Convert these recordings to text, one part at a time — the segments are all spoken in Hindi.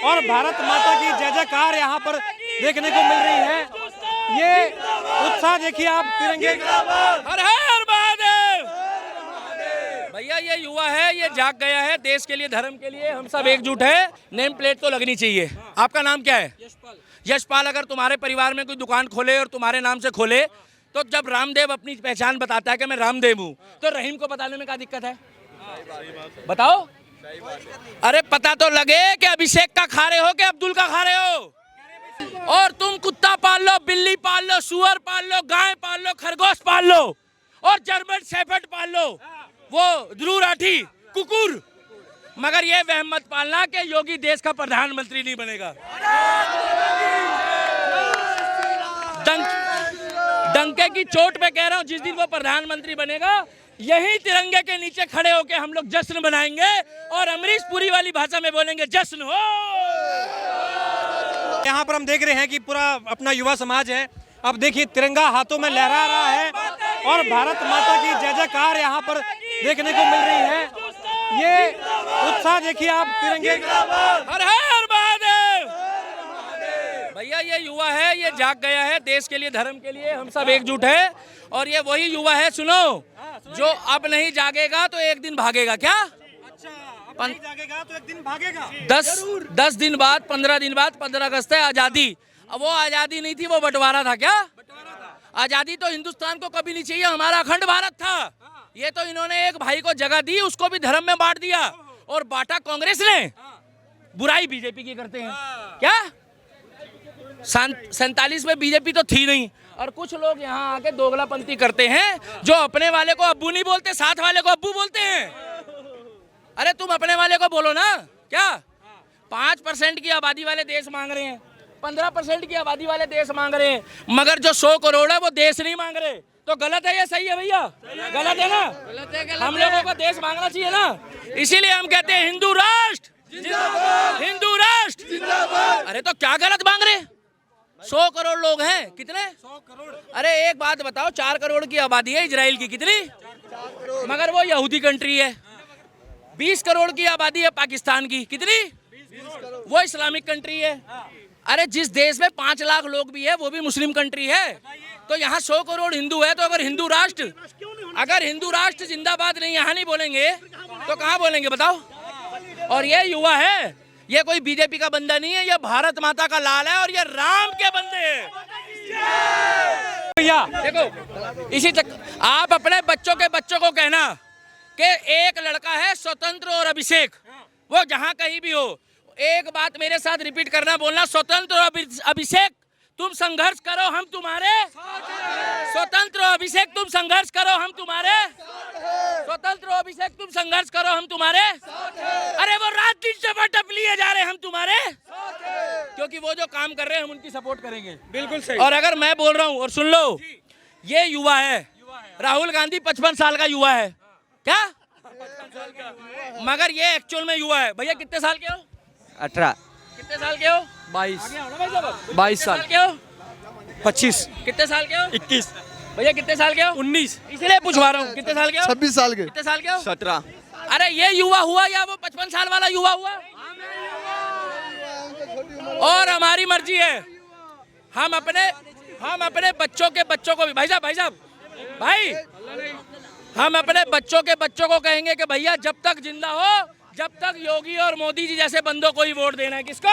और भारत माता की जय जयकार यहाँ पर देखने को मिल रही है। ये उत्साह देखिए आप तिरंगे। हर हर महादेव। भैया ये युवा है, ये जाग गया है देश के लिए, धर्म के लिए। हम सब एकजुट है। नेम प्लेट तो लगनी चाहिए। आपका नाम क्या है? यशपाल। अगर तुम्हारे परिवार में कोई दुकान खोले और तुम्हारे नाम से खोले, तो जब रामदेव अपनी पहचान बताता है कि मैं रामदेव हूँ, तो रहीम को बताने में क्या दिक्कत है? बताओ। अरे पता तो लगे कि अभिषेक का खा रहे हो कि अब्दुल का खा रहे हो। और तुम कुत्ता पाल लो, बिल्ली पाल लो, सुअर पाल लो, गाय पाल लो, खरगोश पाल लो और जर्मन शेफर्ड पाल लो, वो ध्रुव राठी कुकुर, मगर ये वहम मत पालना कि योगी देश का प्रधानमंत्री नहीं बनेगा। डंके की चोट पे कह रहा हूँ, जिस दिन वो प्रधानमंत्री बनेगा, यही तिरंगे के नीचे खड़े होके हम लोग जश्न मनाएंगे और अमरीश पुरी वाली भाषा में बोलेंगे जश्न हो। यहाँ पर हम देख रहे हैं कि पूरा अपना युवा समाज है। अब देखिए तिरंगा हाथों में लहरा रहा है और भारत माता की जय जयकार यहाँ पर देखने को मिल रही है। ये उत्साह देखिए आप तिरंगे। हर हर महादेव। भैया ये युवा है, ये जाग गया है देश के लिए, धर्म के लिए। हम सब एकजुट है और ये वही युवा है, सुनो, जो अब नहीं जागेगा तो एक दिन भागेगा। क्या? अच्छा, नहीं जागेगा तो एक दिन भागेगा। 10 दिन बाद, 15 दिन बाद 15 अगस्त है, आजादी। अब वो आजादी नहीं थी, वो बंटवारा था। क्या? आजादी तो हिंदुस्तान को कभी नहीं चाहिए, हमारा अखंड भारत था। ये तो इन्होंने एक भाई को जगह दी, उसको भी धर्म में बांट दिया और बांटा कांग्रेस ने। बुराई बीजेपी की करते हैं। क्या? 47 में बीजेपी तो थी नहीं, और कुछ लोग यहाँ आके दोगलापंथी करते हैं, जो अपने वाले को अब्बू नहीं बोलते, साथ वाले को अब्बू बोलते हैं। अरे तुम अपने वाले को बोलो ना। क्या? 5% की आबादी वाले देश मांग रहे हैं, 15% की आबादी वाले देश मांग रहे हैं, मगर जो 100 करोड़ है वो देश नहीं मांग रहे। तो गलत है या सही है भैया? गलत है ना? हम लोगों को देश मांगना चाहिए ना। इसीलिए हम कहते हैं हिंदू राष्ट्र जिंदाबाद, हिंदू राष्ट्र जिंदाबाद। अरे तो क्या गलत मांग रहे? 100 करोड़ लोग हैं। कितने? 100 करोड़। अरे एक बात बताओ, 4 करोड़ की आबादी है इजराइल की। कितनी? मगर वो यहूदी कंट्री है। 20 करोड़ की आबादी है पाकिस्तान की। कितनी? वो इस्लामिक कंट्री है। अरे जिस देश में 5 लाख लोग भी है, वो भी मुस्लिम कंट्री है। तो यहाँ 100 करोड़ हिंदू है, तो अगर हिंदू राष्ट्र जिंदाबाद नहीं, यहाँ नहीं बोलेंगे तो कहाँ बोलेंगे बताओ? और ये युवा है, ये कोई बीजेपी का बंदा नहीं है, ये भारत माता का लाल है और ये राम के बंदे हैं। भैया देखो, इसी तक आप अपने बच्चों को कहना कि एक लड़का है स्वतंत्र और अभिषेक, वो जहां कहीं भी हो, एक बात मेरे साथ रिपीट करना, बोलना, स्वतंत्र और अभिषेक तुम संघर्ष करो, हम तुम्हारे। स्वतंत्र और अभिषेक तुम संघर्ष करो, हम तुम्हारे। स्वतंत्र और अभिषेक तुम संघर्ष करो, हम तुम्हारे। अरे वो रात दिन से टप लिए जा रहे हैं, हम तुम्हारे। क्योंकि वो जो काम कर रहे हैं हम उनकी सपोर्ट करेंगे। बिल्कुल सही। और अगर मैं बोल रहा हूँ, और सुन लो, ये युवा है, राहुल गांधी 55 साल का युवा है। क्या? मगर ये एक्चुअल में युवा है। भैया कितने साल के हो? 18। कितने साल के हो? 22 साल के हो? 25। कितने साल के हो? 21। भैया कितने साल के हो? 19। इसलिए पूछवा रहा हूँ, कितने साल के हो? 26 साल के। कितने साल के हो? 17। अरे ये युवा हुआ या वो 55 साल वाला युवा हुआ? और हमारी मर्जी है, हम अपने बच्चों को भी, भाई साहब भाई, हम अपने बच्चों को कहेंगे कि भैया जब तक जिंदा हो, जब तक योगी और मोदी जी जैसे बंदों को ही वोट देना है। किसको?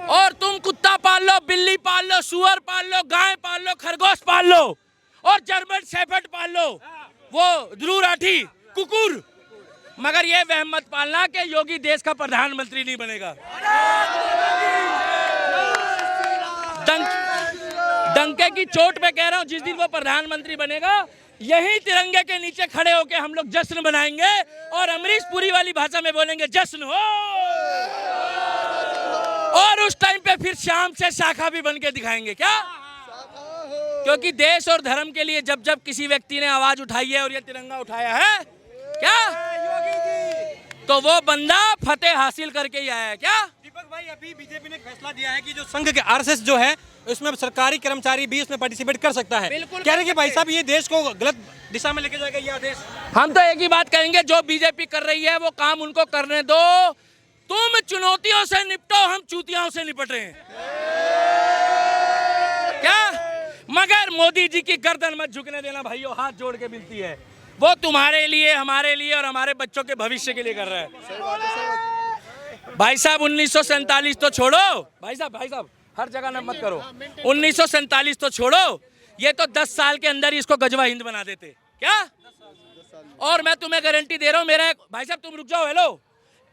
और तुम कुत्ता पाल लो, बिल्ली पाल लो, सुअर पाल लो, गाय पाल लो, खरगोश पाल लो और जर्मन शेफर्ड पाल लो, वो ध्रुव राठी कुकुर, मगर ये वहम मत पालना कि योगी देश का प्रधानमंत्री नहीं बनेगा। डंके की चोट पे कह रहा हूँ, जिस दिन वो प्रधानमंत्री बनेगा, यही तिरंगे के नीचे खड़े होके हम लोग जश्न मनाएंगे और अमरीश पुरी वाली भाषा में बोलेंगे जश्न हो। और उस टाइम पे फिर शाम से शाखा भी बन के दिखाएंगे। क्या? क्योंकि देश और धर्म के लिए जब जब किसी व्यक्ति ने आवाज उठाई है और ये तिरंगा उठाया है, क्या, तो वो बंदा फतेह हासिल करके ही आया है। क्या दीपक भाई, अभी बीजेपी ने फैसला दिया है कि जो संघ के आरएसएस जो है, उसमें सरकारी कर्मचारी भी उसमें पार्टिसिपेट कर सकता है। बिल्कुल कह रहे कि भाई साहब ये देश को गलत दिशा में लेके जाएगा ये आदेश। हम तो एक ही बात कहेंगे, जो बीजेपी कर रही है वो काम उनको करने दो। तुम चुनौतियों से निपटो, हम चूतियाओं से निपट रहे हैं। क्या? मगर मोदी जी की गर्दन मत झुकने देना भाइयों, हाथ जोड़ के मिलती है। वो तुम्हारे लिए, हमारे लिए और हमारे बच्चों के भविष्य के लिए कर रहा है। भाई साहब 1947 तो छोड़ो, भाई साहब हर जगह न मत करो। 1947 तो छोड़ो, ये तो 10 साल के अंदर ही इसको गजवा हिंद बना देते। क्या? और मैं तुम्हें गारंटी दे रहा हूं, मेरा एक, भाई साहब तुम रुक जाओ, हेलो,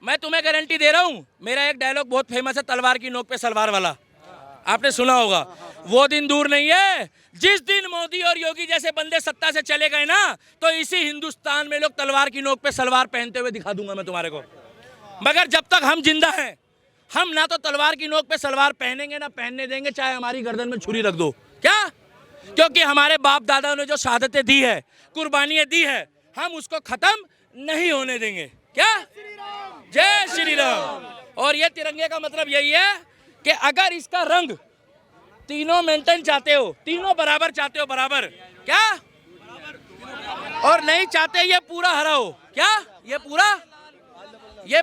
मैं तुम्हें गारंटी दे रहा हूं, मेरा एक डायलॉग बहुत फेमस है, तलवार की नोक पे सलवार वाला, आपने सुना होगा। वो दिन दूर नहीं है जिस दिन मोदी और योगी जैसे बंदे सत्ता से चले गए ना, तो इसी हिंदुस्तान में लोग तलवार की नोक पे सलवार पहनते हुए दिखा दूंगा मैं तुम्हारे को। मगर जब तक हम जिंदा हैं, हम ना तो तलवार की नोक पे सलवार पहनेंगे ना पहनने देंगे, चाहे हमारी गर्दन में छुरी रख दो। क्या? क्योंकि हमारे बाप दादाओं ने जो शहादतें दी है, कुर्बानियां दी है, हम उसको खत्म नहीं होने देंगे। क्या? जय श्री राम। और ये तिरंगे का मतलब यही है कि अगर इसका रंग तीनों मेंटेन चाहते हो, तीनों बराबर चाहते हो, बराबर, क्या? और नहीं चाहते ये पूरा हरा हो, क्या? ये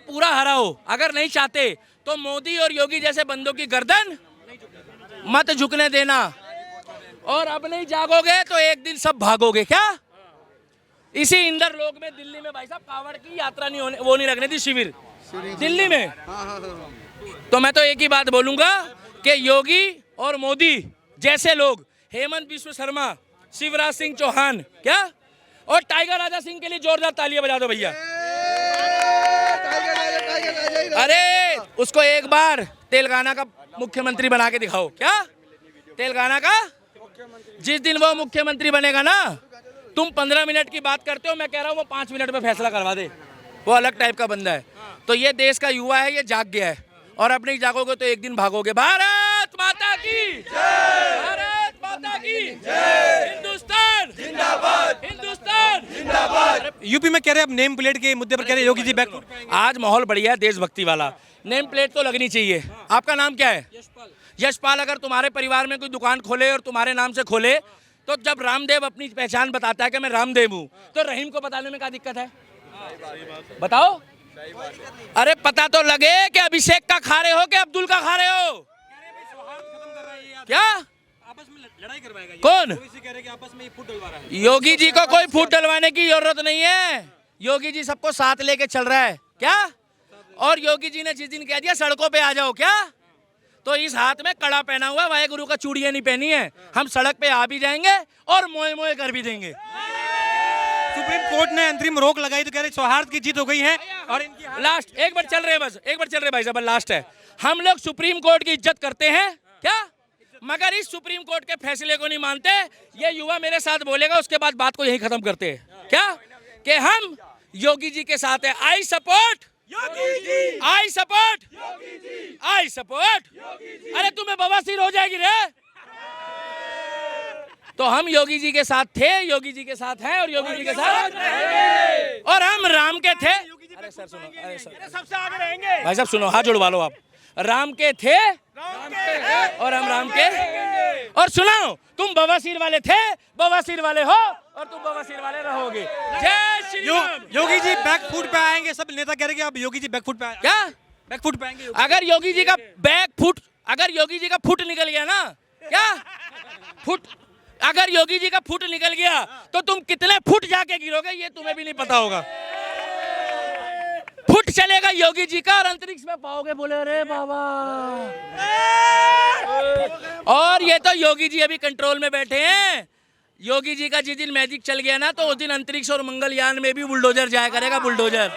पूरा हरा हो, अगर नहीं चाहते तो मोदी और योगी जैसे बंदों की गर्दन मत झुकने देना। और अब नहीं जागोगे तो एक दिन सब भागोगे। क्या? इसी इंदर लोक में दिल्ली में भाई साहब कावड़ की यात्रा नहीं होने, वो नहीं रखने थी, शिविर दिल्ली में। तो मैं तो एक ही बात बोलूंगा कि योगी और मोदी जैसे लोग, हेमंत बिश्व शर्मा, शिवराज सिंह चौहान, क्या, और टाइगर राजा सिंह के लिए जोरदार तालियां बजा दो भैया। अरे उसको एक बार तेलंगाना का मुख्यमंत्री बना के दिखाओ। क्या? तेलंगाना का जिस दिन वो मुख्यमंत्री बनेगा ना, तुम 15 मिनट की बात करते हो, मैं कह रहा हूँ वो 5 मिनट में फैसला करवा दे। वो अलग टाइप का बंदा है। तो ये देश का युवा है, ये जाग गया है, और अब नहीं जागोगे तो एक दिन भागोगे। भारत माता की जय, भारत माता की जय, हिंदुस्तान जिंदाबाद, हिंदुस्तान जिंदाबाद। यूपी में कह रहे हैं, अब नेम प्लेट के मुद्दे पर कह रहे हैं योगी जी बैकफुट पे आएंगे। आज माहौल बढ़िया है, देशभक्ति वाला। नेम प्लेट तो लगनी चाहिए। आपका नाम क्या है? यशपाल। अगर तुम्हारे परिवार में कोई दुकान खोले और तुम्हारे नाम से खोले, तो जब रामदेव अपनी पहचान बताता है कि मैं रामदेव हूँ, तो रहीम को बताने में क्या दिक्कत है? बताओ। अरे पता तो लगे कि अभिषेक का खा रहे हो कि अब्दुल का खा रहे हो। क्या आपस में लड़ाई करवाएगा? कौन? कह रहे कि आपस में फूट डलवा रहा है। योगी जी को कोई फूट डलवाने की जरूरत नहीं है। योगी जी सबको साथ लेके चल रहा है। क्या? और योगी जी ने जिस दिन कह दिया सड़कों पे आ जाओ, क्या, तो इस हाथ में कड़ा पहना हुआ, वाहे गुरु का चूड़ियां नहीं पहनी है। हम सड़क पे आ भी जाएंगे और मोए मोए कर भी देंगे। सुप्रीम कोर्ट ने अंतरिम रोक लगाई तो कह रहे सौहार्द की जीत हो गई है। और इनकी लास्ट एक बार चल रहे हैं, बस एक बार चल रहे भाई साहब, लास्ट है। हम लोग सुप्रीम कोर्ट की इज्जत करते हैं, क्या, मगर इस सुप्रीम कोर्ट के फैसले को नहीं मानते। ये युवा मेरे साथ बोलेगा, उसके बाद बात को यही खत्म करते हैं। क्या? कि हम योगी जी के साथ है। I support Yogi ji, I support Yogi ji, I support Yogi ji. अरे तुम्हें बवासीर हो जाएगी रे। तो हम योगी जी के साथ थे, योगी जी के साथ हैं और योगी जी के साथ रहेंगे। और हम राम के थे। अरे सर सुनो, अरे सर सबसे आगे रहेंगे। भाई साहब सुनो, हाथ जुड़वा लो आप। राम के थे और हम राम के। और सुनो, तुम बवासीर वाले थे, बवासीर वाले हो और तुम बवासीर वाले रहोगे। जय श्री राम। योगी जी बैकफुट पे आएंगे। सब नेता कह रहे हैं कि अब योगी जी बैकफुट पे क्या? बैकफुट पे आएंगे। अगर योगी जी का बैकफुट, अगर योगी जी का फुट निकल गया ना, क्या फुट, अगर योगी जी का फुट निकल गया तो तुम कितने फुट जाके गिरोगे ये तुम्हें भी नहीं पता होगा। फुट चलेगा योगी जी का और अंतरिक्ष में पाओगे। बोले अरे बाबा। और ये तो योगी जी अभी कंट्रोल में बैठे हैं। योगी जी का जिस दिन मैजिक चल गया ना, तो उस दिन अंतरिक्ष और मंगलयान में भी बुलडोजर जाया करेगा, बुलडोजर।